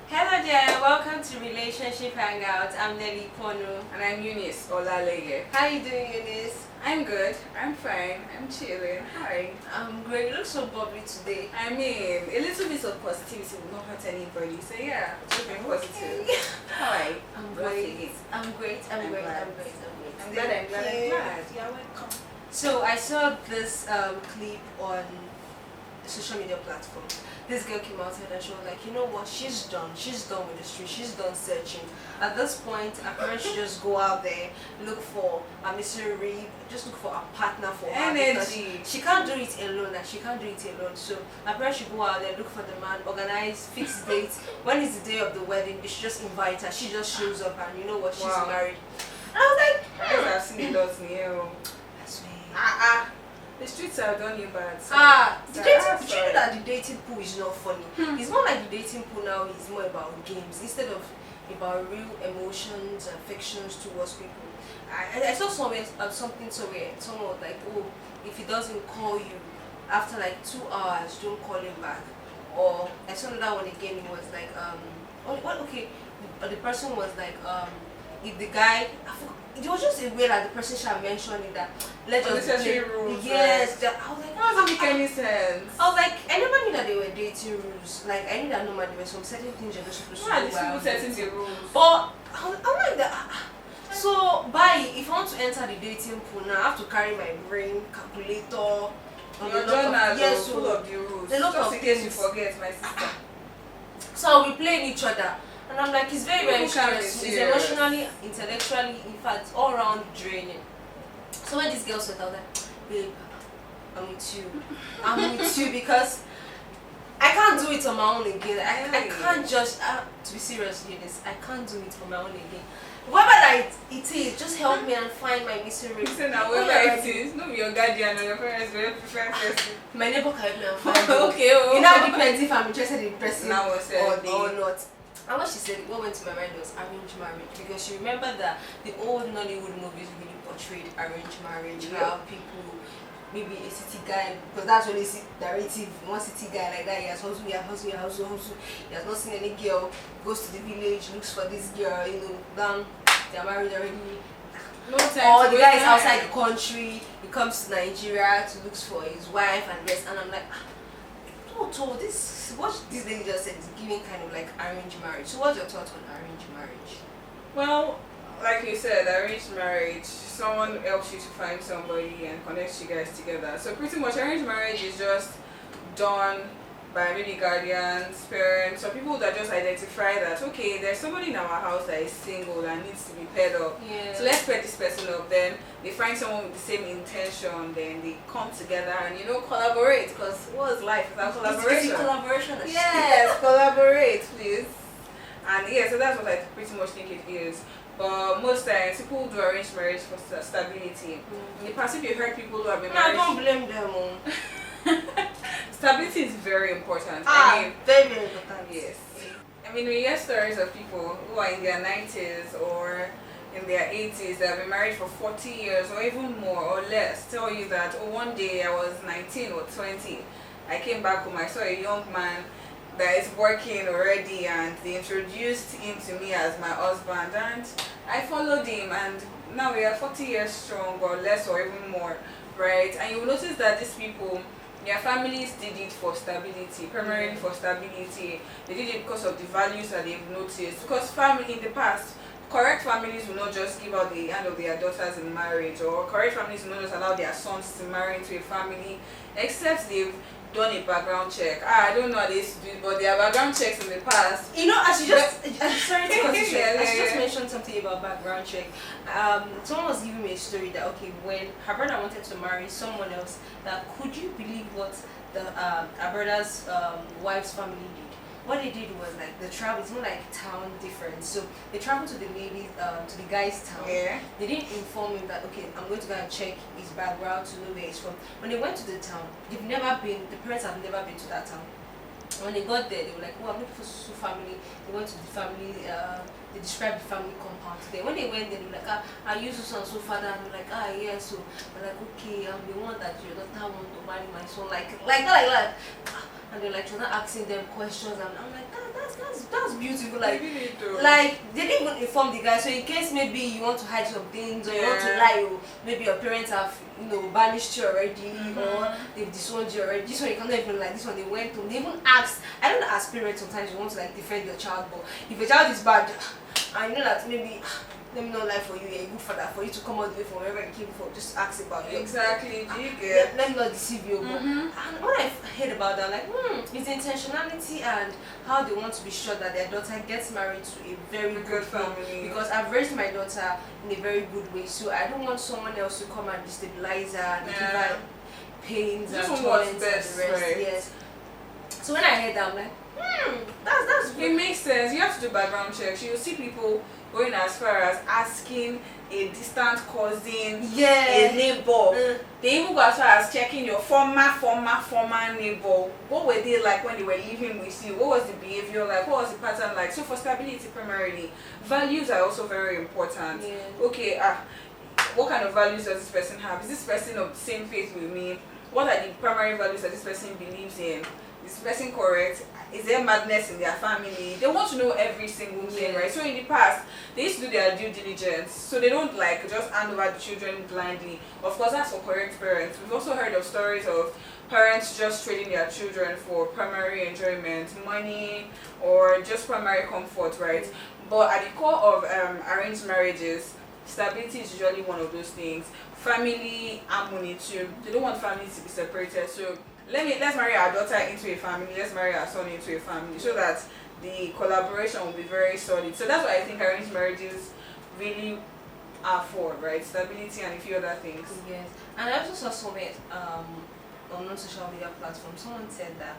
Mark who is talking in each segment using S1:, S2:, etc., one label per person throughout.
S1: Hello there, welcome to Relationship Hangout. I'm Nelly Pono.
S2: And I'm Eunice Olaleye.
S1: How are you doing, Eunice?
S2: I'm good. I'm fine. I'm chilling. Hi.
S1: I'm great. You look so bubbly today.
S2: I mean, a little bit of positivity will not hurt anybody. So yeah, just be positive. Hi.
S1: I'm great. I'm great. I'm great.
S2: I'm glad.
S1: You're welcome. So I saw this clip on social media platform. This girl came out and she was like, you know what, she's done with the street, she's done searching. At this point, her parents should just go out there, look for a mystery, just look for a partner for her.
S2: Energy.
S1: She can't do it alone, So her parents should go out there, look for the man, organize, fix dates. When is the day of the wedding, they should just invite her. She just shows up and you know what, she's married. And I was like,
S2: I've seen a lot near.
S1: that's me.
S2: The streets have done you bad. So
S1: Do you know that the dating pool is not funny? It's more like the dating pool now is more about games instead of about real emotions and affections towards people. I saw something somewhere, someone was like, oh, if he doesn't call you after like 2 hours, don't call him back. Or I saw another one again, it was like, the person was like, if the guy, it was just a way that the person should mention it that let's just
S2: play rules.
S1: Yes,
S2: right?
S1: that I was like,
S2: that doesn't make any sense.
S1: I was like, I never knew that they were dating rules. Like I knew that normally there were some certain things you're not supposed to do.
S2: These people setting the rules.
S1: But I'm like that. So if I want to enter the dating pool now, I have to carry my brain calculator.
S2: Your journal
S1: yes,
S2: full of the rules.
S1: A lot
S2: just
S1: of
S2: in case you
S1: things.
S2: forget, my sister.
S1: So we playing each other. And I'm like, it's very, very
S2: People can't be
S1: stressful. It's
S2: serious.
S1: emotionally, intellectually, in fact, all around draining. So when this girl said, I was like, babe, I'm with you. I'm with you because I can't do it on my own again. I can't just, to be serious with this, I can't do it on my own again. Whoever that it is, just help me and find my misery.
S2: Listen, now whoever it is, no be your guardian or your parents, very preferred person.
S1: My neighbor can help me and find
S2: Okay,
S1: It now depends if I'm interested in person
S2: Now
S1: or not. And what she said, what went to my mind was arranged marriage, because she remembered that the old Nollywood movies really portrayed arranged marriage, how people, maybe a city guy, because that's really narrative. One city guy like that, he has hustle. He has not seen any girl, goes to the village, looks for this girl, then they're married already.
S2: No time.
S1: Or the guy is outside the country, he comes to Nigeria to look for his wife and rest, and I'm like, what this lady just said is giving kind of like arranged marriage. So what's your thoughts on arranged marriage?
S2: Well, like you said, arranged marriage, someone helps you to find somebody and connects you guys together. So pretty much arranged marriage is just done by maybe guardians, parents, or people that just identify that, okay, there's somebody in our house that is single that needs to be paired up.
S1: Yeah.
S2: So let's pair this person up. Then they find someone with the same intention, then they come together and collaborate, because what is life without collaboration?
S1: It's collaboration.
S2: Yes, collaborate, please. And yeah, so that's what I pretty much think it is. But most times people do arrange marriage for stability. In the past, if you heard people who have been married,
S1: I don't blame them.
S2: stability is very important.
S1: Very, very important.
S2: Yes. I mean, we hear stories of people who are in their 90s or in their 80s that have been married for 40 years or even more or less. Tell you that, one day I was 19 or 20. I came back home, I saw a young man that is working already, and they introduced him to me as my husband, and I followed him, and now we are 40 years strong or less or even more, right? And you will notice that these people, their families did it for stability, primarily for stability. They did it because of the values that they've noticed. Because family in the past, correct families will not just give out the hand of their daughters in marriage, or correct families will not just allow their sons to marry into a family, except they've done a background check. I don't know how they used to do it, but there are background checks in the past.
S1: As you sorry to cut you short,
S2: Yeah.
S1: just mentioned something about background check. Someone was giving me a story that when her brother wanted to marry someone else, that could you believe what her brother's wife's family did? What they did was like the travel. It's more like town difference. So they traveled to the guy's town.
S2: Yeah.
S1: They didn't inform him that I'm going to go and check his background to know where he's from. When they went to the town, the parents have never been to that town. When they got there, they were like, oh, I'm looking for so family. They went to the family, they described the family compound to them. When they went there, they were like, I use so and so father, and they're like, yeah, so they're like, okay, I'm the one that your daughter want to marry my son, like that. And they're like trying to asking them questions, and I'm like, that's that's beautiful.
S2: I really do.
S1: Like they didn't even inform the guy. So in case maybe you want to hide some things or you want to lie, or maybe your parents have banished you already, or they've disowned you already. This one you cannot even like. This one they went home. They even asked. I don't know, as parents sometimes you want to like defend your child, but if your child is bad, and you know that maybe. Let me not lie for you, you're a good father, for you to come all the way from wherever you came from, just ask about you.
S2: Exactly, do you get?
S1: Let me not deceive you. But, and what I've heard about that, like, it's intentionality and how they want to be sure that their daughter gets married to a very good family. Because I've raised my daughter in a very good way, so I don't want someone else to come and destabilize her and give her pains and torments and the rest.
S2: Right?
S1: Yes. So when I heard that, I'm like, that's good.
S2: It makes sense. You have to do background checks. You see people going as far as asking a distant cousin, a neighbor. They even go as far as checking your former neighbor. What were they like when they were living with you? What was the behavior like? What was the pattern like? So for stability primarily, values are also very important. Okay, what kind of values does this person have? Is this person of the same faith with me? What are the primary values that this person believes in? Is this person correct? Is there madness in their family? They want to know every single thing, right? So in the past, they used to do their due diligence, so they don't like just hand over the children blindly. Of course, that's for correct parents. We've also heard of stories of parents just trading their children for primary enjoyment, money, or just primary comfort, right? But at the core of arranged marriages, stability is usually one of those things. Family harmony too. They don't want families to be separated, so let's marry our daughter into a family, let's marry our son into a family, so that the collaboration will be very solid. So that's what I think arranged marriages really are for, right? Stability and a few other things.
S1: Yes. And I also saw somewhere on non-social media platforms, someone said that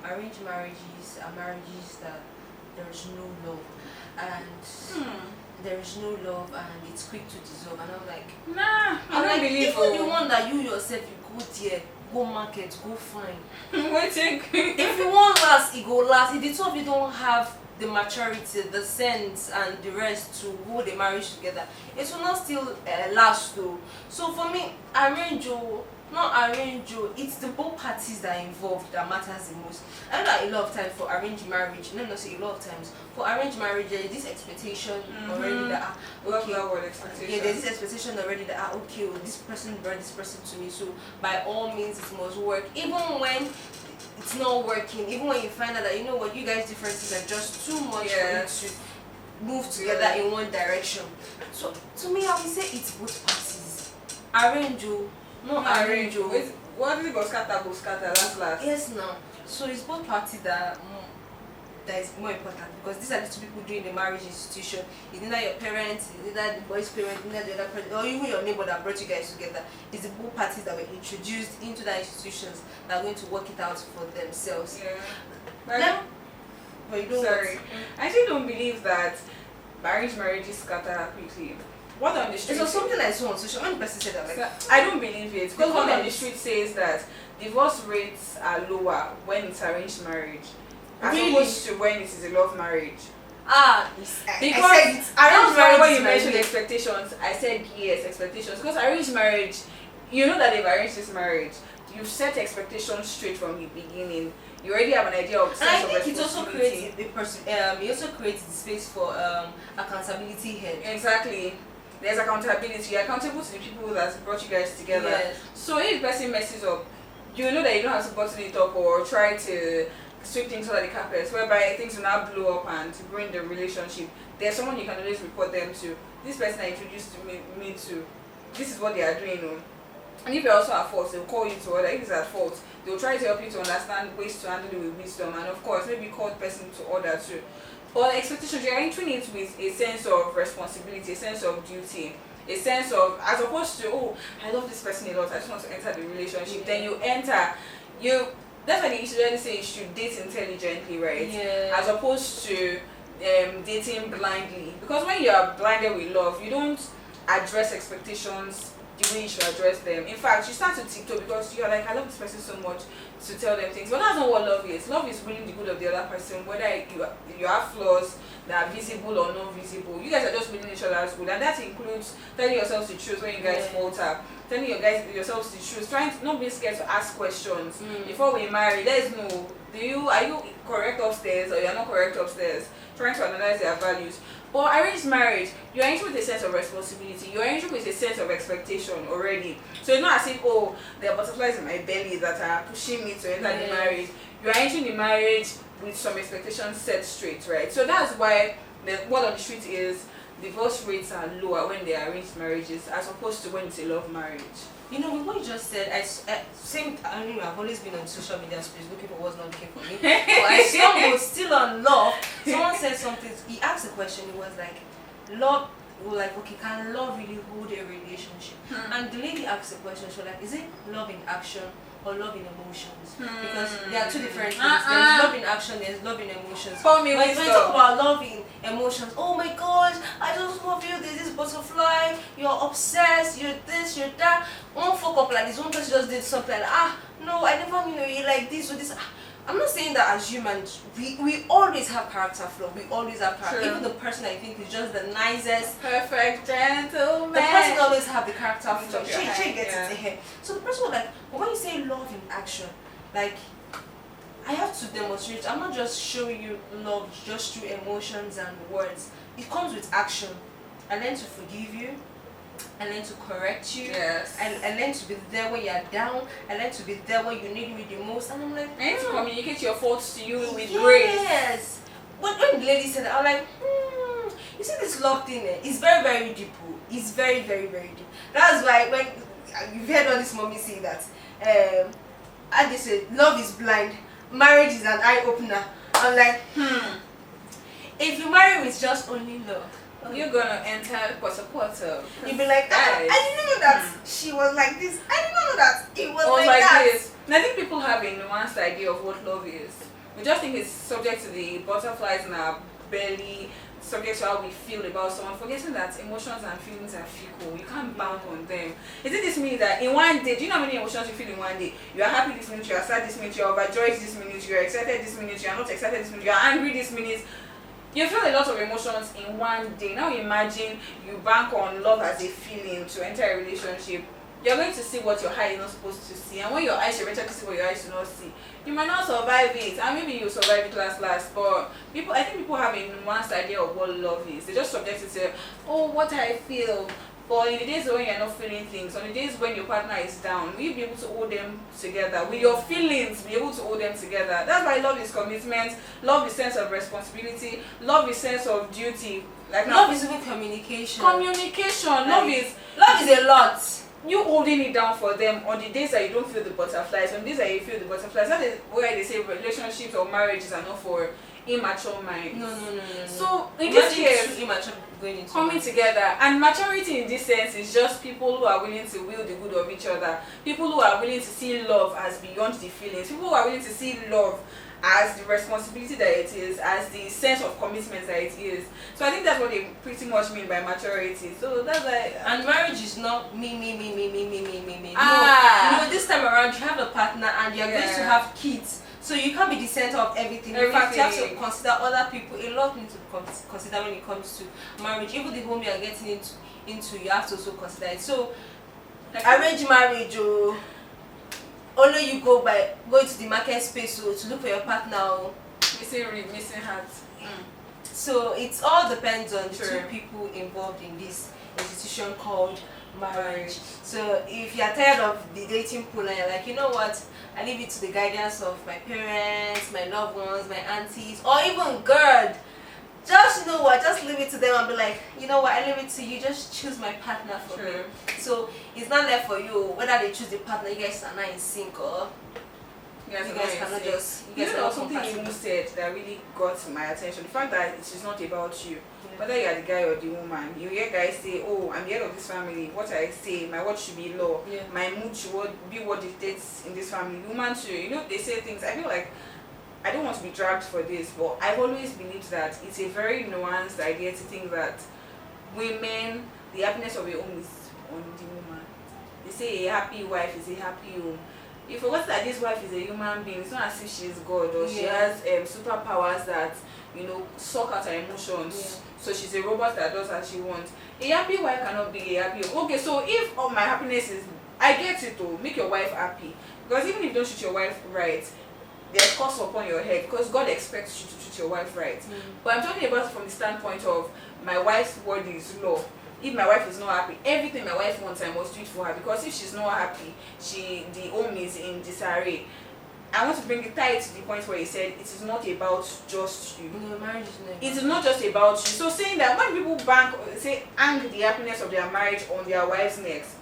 S1: arranged marriages are marriages that there is no love, and there is no love, and it's quick to dissolve. And I'm like,
S2: I don't
S1: like,
S2: believe
S1: even the one that you yourself you go there, go market, go find.
S2: Waiting.
S1: If you want last, it go last. If the two of you don't have the maturity, the sense, and the rest to hold a marriage together, it will not still last though. So for me, it's the both parties that are involved that matters the most. I know that a lot of times for arranged marriage, let me not say a lot of times, for arranged marriage there is this expectation already that there's this expectation already that okay, well, this person brought this person to me, so by all means it must work. Even when it's not working, even when you find out that you know what, you guys' differences are just too much for you to move together in one direction. So to me, I would say it's both parties. Arrange.
S2: What is it? Go scatter, last.
S1: Yes, no. So it's both parties that is more important, because these are the two people doing the marriage institution. It's neither your parents, it's neither the boy's parents, neither the other person, or even your neighbor that brought you guys together. It's the both parties that were introduced into the institutions that are going to work it out for themselves. But you don't.
S2: Sorry, I still don't believe that marriages scatter quickly. What on the street?
S1: It was something I saw on social. When the person said that, like,
S2: I don't believe it, because what on the street says that divorce rates are lower when it's arranged marriage, as opposed to when it is a love marriage. Because arranged marriage, when you mentioned expectations, I said yes, expectations. Because arranged marriage, you know that they've arranged this marriage. You've set expectations straight from the beginning. You already have an idea of sense of responsibility. And I think it also creates the space for accountability here. Exactly. There's accountability. You're accountable to the people that brought you guys together.
S1: Yes.
S2: So if the person messes up, you know that you don't have to button it up or try to sweep things under the carpet, whereby things will now blow up and ruin the relationship. There's someone you can always report them to. This person I introduced me to, this is what they are doing. And if you're also at fault, they'll call you to order. If it's at fault, they'll try to help you to understand ways to handle it with wisdom, and of course maybe call the person to order too. But expectations, you're entering it with a sense of responsibility, a sense of duty, a sense of, as opposed to, oh, I love this person a lot, I just want to enter the relationship. Then you enter, that's why they usually say you should date intelligently, right? As opposed to dating blindly. Because when you are blinded with love, you don't address expectations the way you should address them. In fact, you start to tiptoe because you're like, I love this person so much to tell them things. But that's not what love is. Love is willing the good of the other person, whether you have flaws that are visible or non visible. You guys are just willing each other's good, and that includes telling yourselves the truth when you guys falter, telling yourselves the truth, trying to not be scared to ask questions. Before we marry, let us know, are you correct upstairs or you're not correct upstairs? Trying to analyze their values. But arranged marriage, you're entering with a sense of responsibility. You're entering with a sense of expectation already. So it's not as if, oh, there are butterflies in my belly that are pushing me to enter the marriage. You're entering the marriage with some expectations set straight, right? So that's why the word on the street is divorce rates are lower when they are arranged marriages as opposed to when it's a love marriage.
S1: You know, with what you just said, I mean, I've always been on social media space looking for what's not looking for me. But I stumbled still on love. Someone said something, he asked a question, it was like, love, like, okay, can love really hold a relationship? And the lady asked the question, so like, is it love in action or love in emotions? Because there are two different things. There's love in action, there's love in emotions.
S2: When you
S1: talk about love in emotions, oh my gosh, I just love you, there's this butterfly, you're obsessed, you're this, you're that. One fuck up like this, one person just did something like, no, I never knew you like this or this. I'm not saying that as humans, we always have character flaw. We always have character. Even the person I think is just the nicest,
S2: perfect gentleman,
S1: the person always have the character flaw. She gets it to him. So the person was like, but when you say love in action, like, I have to demonstrate. I'm not just showing you love just through emotions and words. It comes with action. I learn to forgive you. I learn to correct you.
S2: Yes.
S1: I learn to be there when you're down. I learn to be there when you need me the most. And I'm like,
S2: I need to communicate your faults to you with grace.
S1: Yes. But when the lady said that, I'm like, you see this love thing, it's very, very deep. It's very, very, very deep. That's why when you've heard all this mommy say that, I just say love is blind, marriage is an eye opener. I'm like, if you marry with just only love,
S2: you're gonna enter Porta.
S1: You'll be like, I didn't know that she was like this. I didn't know that it was like that.
S2: This. And I think people have a nuanced idea of what love is. We just think it's subject to the butterflies in our belly, subject to how we feel about someone, forgetting that emotions and feelings are fickle. You can't bank on them. Is it this minute that in one day, do you know how many emotions you feel in one day? You are happy this minute, you are sad this minute, you are overjoyed this minute, you are excited this minute, you are not excited this minute, you are angry this minute. You feel a lot of emotions in one day. Now imagine you bank on love as a feeling to enter a relationship. You're going to see what your eye is not supposed to see, and when your eyes eventually see what your eyes do not see, you might not survive it, and maybe you survive it last. But I think people have a nuanced idea of what love is. They just subject it to, what I feel. But in the days when you're not feeling things, on the days when your partner is down, will you be able to hold them together? Will your feelings be able to hold them together? That's why love is commitment, love is sense of responsibility, love is sense of duty. Like
S1: love is even communication.
S2: Love is
S1: a lot.
S2: You holding it down for them on the days that you don't feel the butterflies, on the days that you feel the butterflies. That is why they say relationships or marriages are not for immature minds.
S1: No.
S2: So in this case,
S1: immature going into
S2: coming together, and maturity in this sense is just people who are willing to will the good of each other, people who are willing to see love as beyond the feelings, people who are willing to see love as the responsibility that it is, as the sense of commitment that it is. So I think that's what they pretty much mean by maturity. So that's like,
S1: and marriage is not me. No, this time around you have a partner and you're going to have kids. So you can't be the center of everything. In fact, you have to consider other people. A lot need to consider when it comes to marriage. Even the home you are getting into, you have to also consider it. So, arranged marriage, only you go to the market space to look for your partner.
S2: Missing ring, missing hat.
S1: So it all depends on two people involved in this institution called marriage. So if you're tired of the dating pool and you're like, you know what, I leave it to the guidance of my parents, my loved ones, my aunties, or even God, just, you know what, just leave it to them and be like, you know what, I leave it to you, just choose my partner for me. So it's not left for you whether they choose the partner. You guys are not in sync, or you guys cannot just, you guys
S2: know something you said that really got my attention, the fact that it is not about you. Whether you are the guy or the woman, you hear guys say, I'm the head of this family, what I say, my word should be law, my mood should be what dictates in this family. Woman too, you know, they say things, I feel like, I don't want to be dragged for this, but I've always believed that it's a very nuanced idea to think that women the happiness of a home is on the woman. They say a happy wife is a happy home. You forgot that this wife is a human being. It's not as if she's God or she has superpowers that, you know, suck out her emotions. So she's a robot that does as she wants. A happy wife cannot be a happy home. Okay, so if all my happiness is, I get it though, make your wife happy. Because even if you don't treat your wife right, there's cost upon your head because God expects you to treat your wife right. But I'm talking about from the standpoint of my wife's word is law. If my wife is not happy, everything my wife wants I must do it for her, because if she's not happy, the home is in disarray. I want to bring it tight to the point where he said it is not about just you.
S1: No, marriage is not.
S2: It is not just about you. So saying that when people hang the happiness of their marriage on their wives' necks,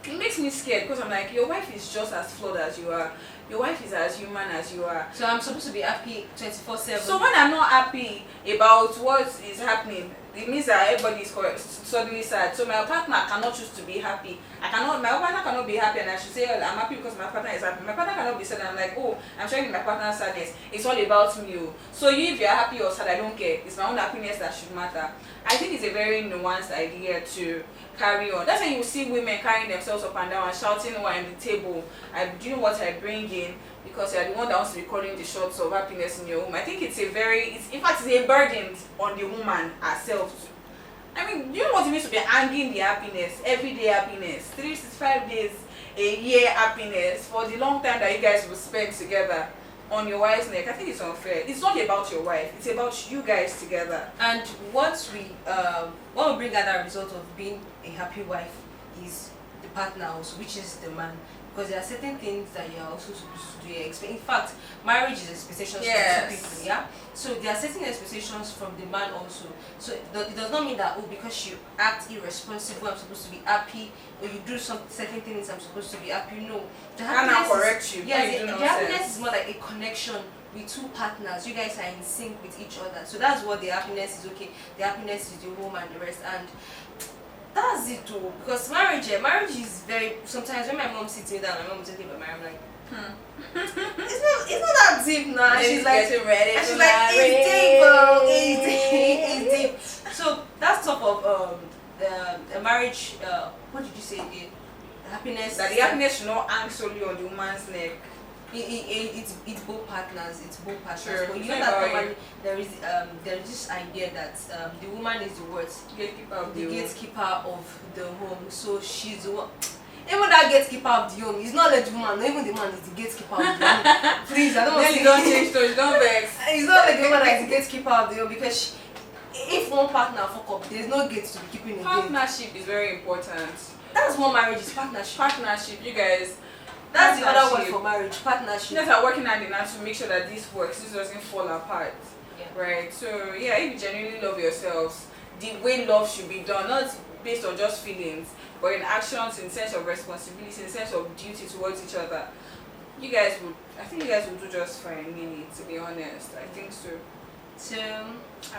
S2: it makes me scared because I'm like, your wife is just as flawed as you are. Your wife is as human as you are.
S1: So I'm supposed to be happy 24/7.
S2: So when I'm not happy about what is happening, it means that everybody is suddenly sad. So my partner cannot choose to be happy. My partner cannot be happy and I should say, oh, I'm happy because my partner is happy. My partner cannot be sad and I'm like, oh, I'm sharing my partner's sadness. It's all about me. So if you're happy or sad, I don't care. It's my own happiness that should matter. I think it's a very nuanced idea to carry on. That's why you see women carrying themselves up and down and shouting while on the table, do you know what I bring in? Because you're the one that wants to be calling the shots of happiness in your home. I think in fact it's a burden on the woman herself. I mean, do you know what it means to be hanging the happiness, everyday happiness, 365 days a year happiness for the long time that you guys will spend together on your wife's neck? I think it's unfair. It's not about your wife, it's about you guys together.
S1: And what we bring out as a result of being a happy wife is the partner also, which is the man. Because there are certain things that you are also supposed to do. In fact, marriage is expectations from two people, yeah? So there are certain expectations from the man also. So it does not mean that, oh, because you act irresponsible, I'm supposed to be happy, or you do some certain things, I'm supposed to be happy. No. The happiness
S2: correct you.
S1: Yes, the happiness is more like a connection with two partners. You guys are in sync with each other. So that's what the happiness is. Okay, the happiness is the home and the rest. And that's it too, because marriage is very, sometimes when my mom sits me down, my mom is talking about marriage, I'm like, it's not that deep now. She's like, it's deep. So that's top of the marriage. What did you say again? Happiness.
S2: That the happiness should not hang solely on the woman's neck.
S1: It's both partners.
S2: Sure.
S1: But you know that normally there is this idea that the woman is the gatekeeper of the home. So she's the one. Even that gatekeeper of the home is not like the woman. Not even the man is the gatekeeper of the home. Please, I don't want to.
S2: Don't change those. Don't vex.
S1: It's not like the woman that is the gatekeeper of the home, because if one partner fuck up, there's no gate to be keeping again.
S2: Partnership is very important.
S1: That's what marriage is. Partnership.
S2: You guys.
S1: That's the other word for marriage. Partnership.
S2: You guys are working hand in hand to make sure that this works. This doesn't fall apart.
S1: Yeah.
S2: Right. So yeah, if you genuinely love yourselves, the way love should be done, not based on just feelings, but in actions, in sense of responsibility, in sense of duty towards each other, I think you guys would do just fine, really, to be honest. I think so.
S1: So,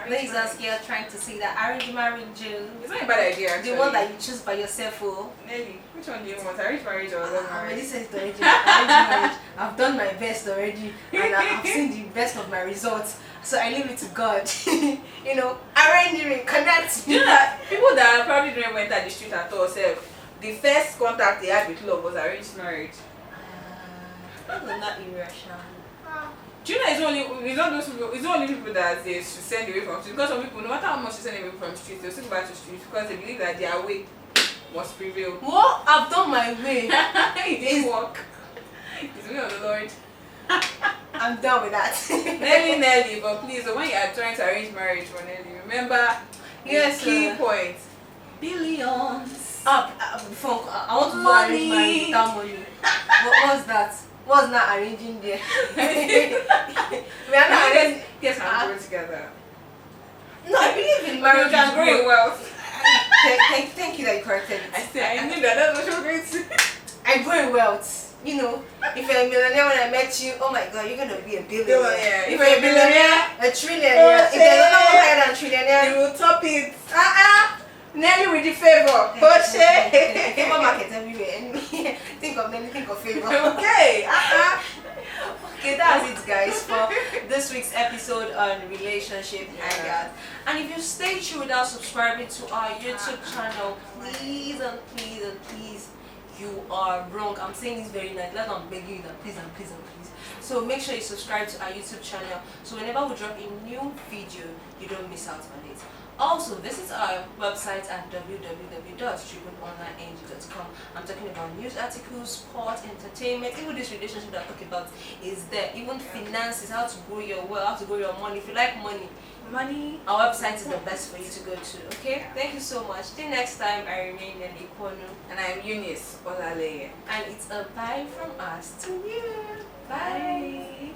S1: ladies and girls trying to say that arranged marriage,
S2: it's not a bad idea, actually.
S1: The one that you choose by yourself.
S2: Nelly, which one do you want? Arranged marriage or love marriage?
S1: I already said it already. Arranged marriage. I've done my best already, and I've seen the best of my results. So I leave it to God. You know, arranging, connect.
S2: You know that people that probably didn't enter the street at all, the first contact they had with love was arranged marriage.
S1: That was not irrational.
S2: Do you know it's not only people that they should send away from street, because some people, no matter how much you send away from street, they'll still go back to street because they believe that their way must prevail.
S1: What? I've done my way.
S2: It didn't work. It's the way of the Lord.
S1: I'm done with that.
S2: Nelly, but please, when you are trying to arrange marriage for Nelly, remember the key point. Billions.
S1: Before I want to do arrange marriage without money. What's that? What's not arranging there? We are not arranging.
S2: Yes, I'm going together.
S1: No, I believe in marriage.
S2: You can grow in wealth.
S1: Thank you that you corrected it.
S2: I knew that. That's what you were going to say.
S1: I grow in wealth. You know, if you're a millionaire when I met you, oh my God, you're gonna be a billionaire. If you're a billionaire, a trillionaire. If there's another one higher than trillionaire,
S2: you will top it.
S1: Nelly with the favor. Favor market everywhere. Anyway, think of Nelly, think of favor.
S2: Okay.
S1: Okay, that's it, guys, for this week's episode on Relationship Hangout. And if you stay tuned without subscribing to our YouTube channel, please and please and please, you are wrong. I'm saying this very nice. Like I'm begging you that please and please and please. So make sure you subscribe to our YouTube channel so whenever we drop a new video, you don't miss out on it. Also, visit our website at www.tribunonlineng.com. I'm talking about news articles, sport, entertainment, even this relationship that I talk about is there. Even finances, how to grow your wealth, how to grow your money. If you like money, our website is the best for you to go to. Okay? Thank you so much. Till next time, I remain Nelly Kwonu.
S2: And I'm Eunice Olaleye.
S1: And it's a bye from us to you. Bye.